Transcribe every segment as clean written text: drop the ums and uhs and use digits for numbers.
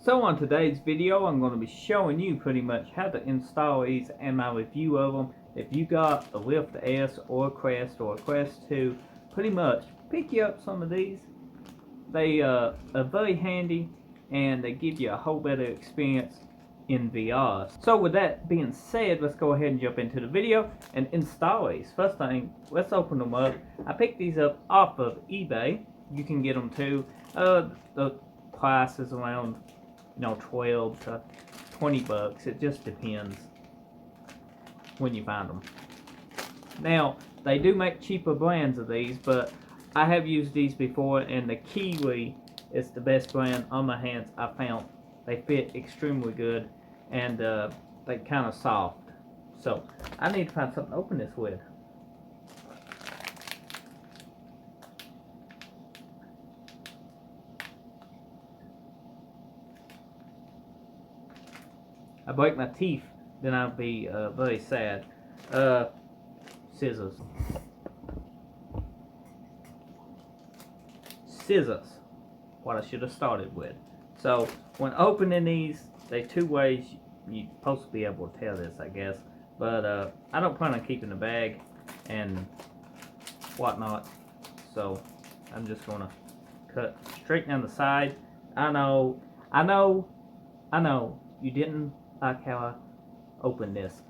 So on today's video, I'm going to be showing you pretty much how to install these and my review of them. If you got a Rift S or a Quest or a Quest 2, pretty much pick you up some of these. They are very handy and they give you a whole better experience in VR. So with that being said, let's go ahead and jump into the video and install these. First thing, let's open them up. I picked these up off of eBay. You can get them too. The price is around 12 to 20 bucks. It just depends when you find them. Now, they do make cheaper brands of these, but I have used these before, and the KIWI is the best brand on my hands I found. They fit extremely good, and they kind of soft. So, I need to find something to open this with. I break my teeth, then I'll be very sad. Scissors. Scissors. What I should have started with. So, when opening these, there's two ways you're supposed to be able to tell this, I guess. But I don't plan on keeping the bag and whatnot. So, I'm just going to cut straight down the side. I know, you didn't like how I opened this.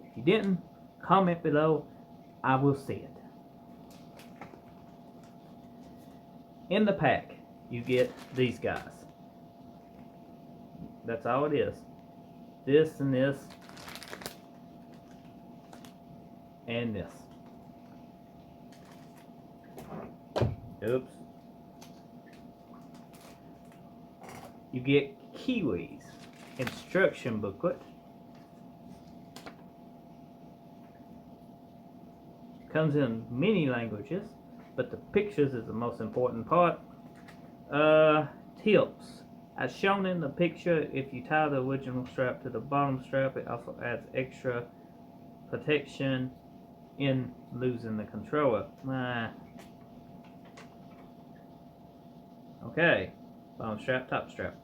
If you didn't, comment below. I will see it. In the pack, you get these guys. That's all it is. This and this. And this. Oops. You get KIWI's instruction booklet. Comes in many languages, but the pictures is the most important part. Tips. As shown in the picture, if you tie the original strap to the bottom strap, it also adds extra protection in losing the controller. Okay, bottom strap, top strap.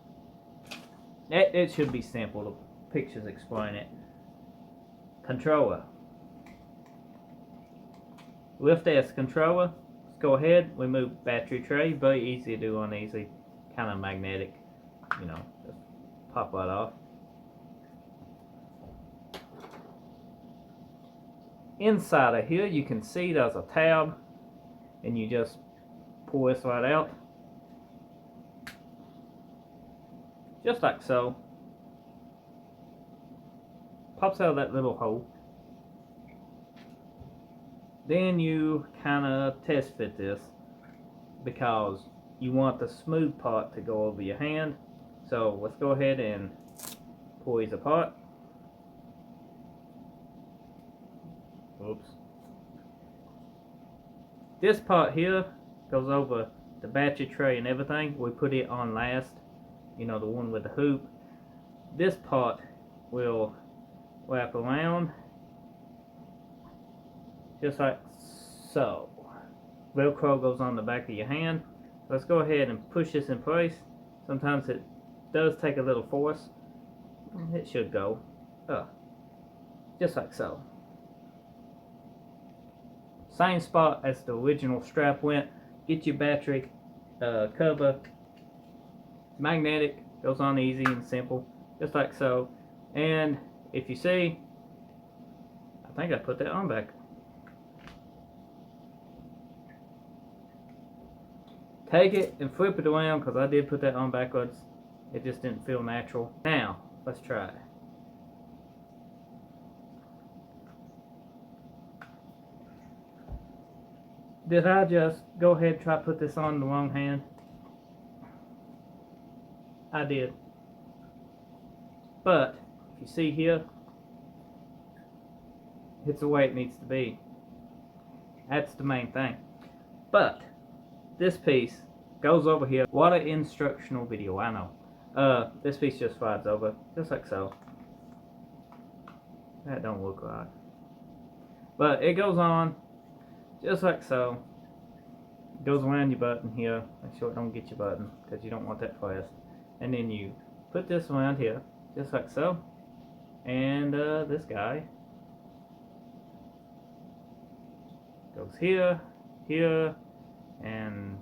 It should be simple. The pictures explain it. Controller. Rift S controller. Let's go ahead. Remove battery tray. Very easy to do on these. Kind of magnetic. Just pop right off. Inside of here, you can see there's a tab, and you just pull this right out. Just like so. Pops out of that little hole. Then you kind of test fit this because you want the smooth part to go over your hand. So let's go ahead and pull these apart. Oops. This part here goes over the battery tray and everything. We put it on last. The one with the hoop. This part will wrap around just like so. Velcro goes on the back of your hand. Let's go ahead and push this in place. Sometimes it does take a little force. It should go. Just like so. Same spot as the original strap went. Get your battery cover. Magnetic, goes on easy and simple, just like so. And if you see, I think I put that on back. Take it and flip it around because I did put that on backwards. It just didn't feel natural. Now, let's try it. Did I just go ahead and try to put this on the wrong hand? I did. But, if you see here, it's the way it needs to be. That's the main thing. But, this piece goes over here. What an instructional video, I know. This piece just slides over, just like so. That don't look right. But it goes on, just like so. It goes around your button here. Make sure it don't get your button, because you don't want that fast. And then you put this around here, just like so. And this guy goes here, here, and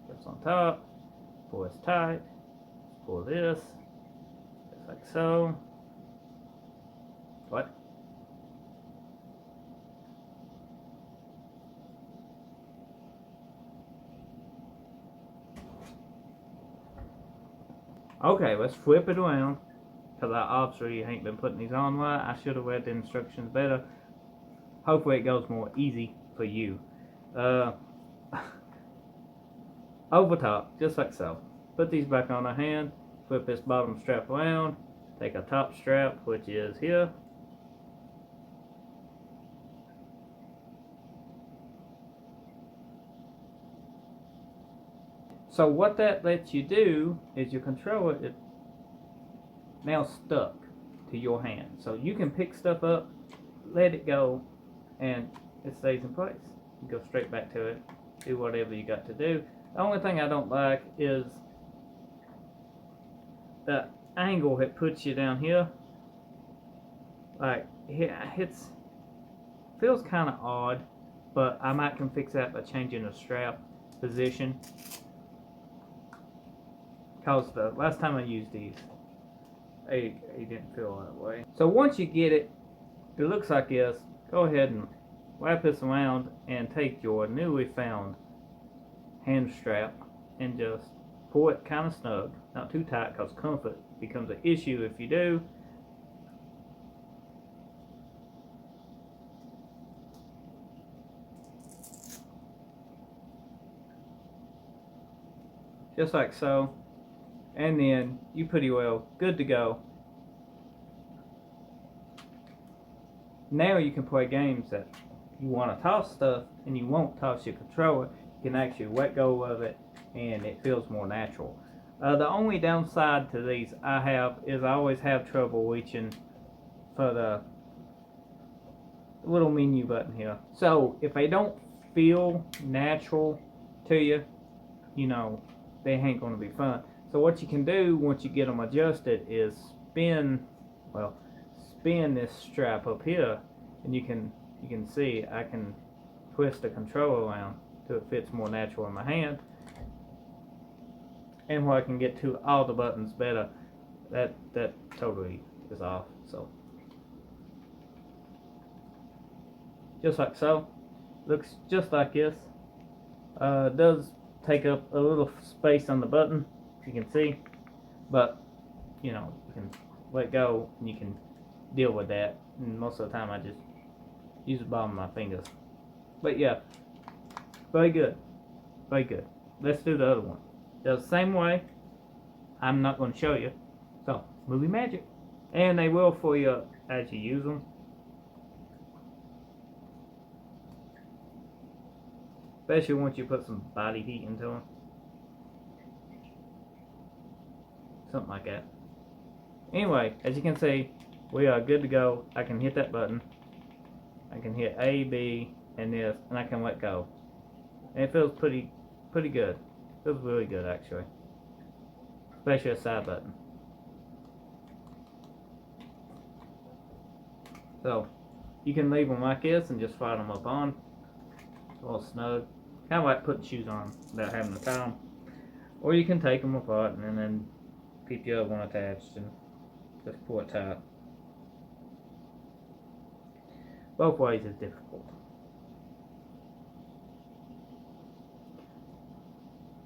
goes on top. Pull this tight. Pull this, just like so. What? Okay, let's flip it around, because I obviously ain't been putting these on right. I should have read the instructions better. Hopefully it goes more easy for you. Over top, just like so. Put these back on the hand, flip this bottom strap around, take a top strap, which is here. So what that lets you do is your controller is now stuck to your hand. So you can pick stuff up, let it go, and it stays in place. You go straight back to it, do whatever you got to do. The only thing I don't like is the angle it puts you down here. Like, it's feels kind of odd, but I might can fix that by changing the strap position. Cause the last time I used these, it didn't feel that way. So once you get it, it looks like this. Go ahead and wrap this around and take your newly found hand strap and just pull it kind of snug, not too tight, because comfort becomes an issue if you do. Just like so. And then you pretty well good to go. Now you can play games that you want to toss stuff and you won't toss your controller. You can actually let go of it and it feels more natural. The only downside to these I have is I always have trouble reaching for the little menu button here. So if they don't feel natural to you, you know, they ain't going to be fun. So what you can do once you get them adjusted is spin this strap up here, and you can see I can twist the controller around till it fits more natural in my hand, and where I can get to all the buttons better. That totally is off. So just like so, looks just like this. Does take up a little space on the button, you can see, but you know, you can let go and you can deal with that. And most of the time I just use the bottom of my fingers. But yeah, very good, very good. Let's do the other one. Does the same way. I'm not going to show you, so movie magic, and they will for you as you use them. Especially once you put some body heat into them. Something like that. Anyway, as you can see, we are good to go. I can hit that button. I can hit A, B, and this, and I can let go. And it feels pretty good. It feels really good, actually. Especially a side button. So, you can leave them like this and just slide them up on. A little snug. Kind of like putting shoes on without having to tie them. Or you can take them apart and then keep the other one attached and just pull it tight. Both ways is difficult.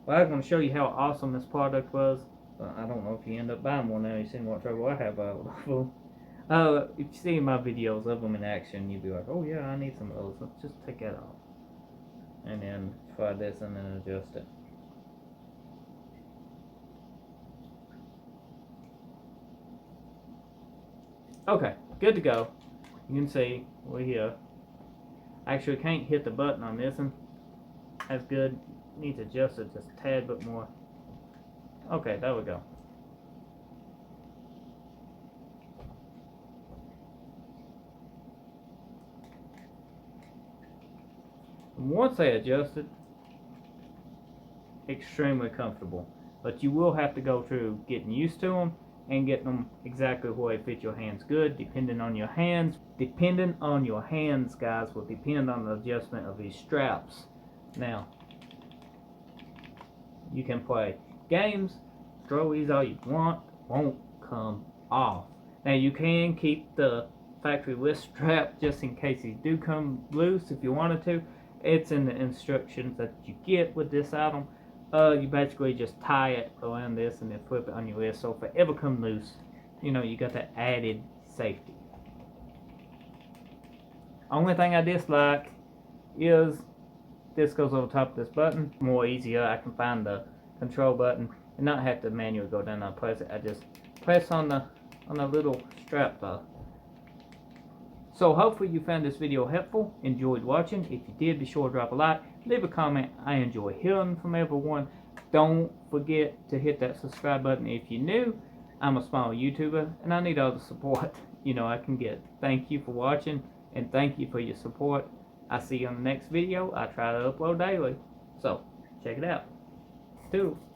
Well, I was going to show you how awesome this product was, but I don't know if you end up buying one now. You've seen what trouble I have out of them. If you see my videos of them in action, you'd be like, oh yeah, I need some of those. Let's just take that off. And then try this and then adjust it. Okay, good to go. You can see we're here. Actually can't hit the button on this one. That's good. Need to adjust it just a tad bit more. Okay, there we go. And once I adjust it, extremely comfortable. But you will have to go through getting used to them and getting them exactly where they fit your hands good, depending on your hands. Depending on your hands, guys, will depend on the adjustment of these straps. Now, you can play games, throw these all you want, won't come off. Now, you can keep the factory list strap just in case these do come loose if you wanted to. It's in the instructions that you get with this item. You basically just tie it around this and then flip it on your wrist. So if it ever come loose, you know, you got that added safety. Only thing I dislike is this goes over top of this button. More easier, I can find the control button and not have to manually go down and press it. I just press on the little strap bar. So hopefully you found this video helpful, enjoyed watching. If you did, be sure to drop a like, leave a comment. I enjoy hearing from everyone. Don't forget to hit that subscribe button if you're new. I'm a small YouTuber and I need all the support I can get. Thank you for watching and thank you for your support. I'll see you on the next video. I try to upload daily. So check it out. Toodles.